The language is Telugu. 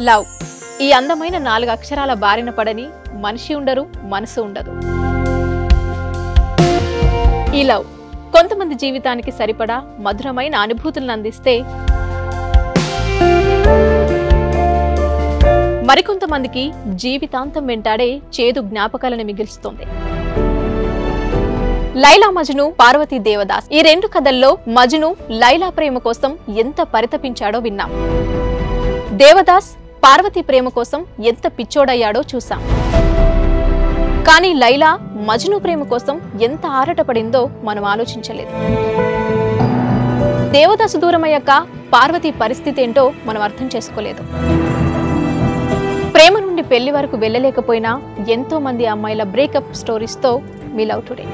లవ్ ఈ అందమైన 4 అక్షరాల బారిన పడని మనిషి ఉండరు, మనసు ఉండదు. ఈ లవ్ కొంతమంది జీవితానికి సరిపడా మధురమైన అనుభూతులను అందిస్తే, మరికొంతమందికి జీవితాంతం వెంటాడే చేదు జ్ఞాపకాలను మిగిల్చుతుంది. లైలా మజ్ను, పార్వతీ దేవదాస్ ఈ 2 కథల్లో మజ్ను లైలా ప్రేమ కోసం ఎంత పరితపించాడో విన్నాం. దేవదాస్ పార్వతి ప్రేమ కోసం ఎంత పిచ్చోడయ్యాడో చూసాం. కానీ లైలా మజ్ను ప్రేమ కోసం ఎంత ఆరాటపడిందో మనం ఆలోచించలేదు. దేవదాసు దూరమయ్యాక పార్వతి పరిస్థితి ఏంటో మనం అర్థం చేసుకోలేదు. ప్రేమ నుండి పెళ్లి వరకు వెళ్ళలేకపోయినా ఎంతో మంది అమ్మాయిల బ్రేకప్ స్టోరీస్తో మీ లవ్ టుడే.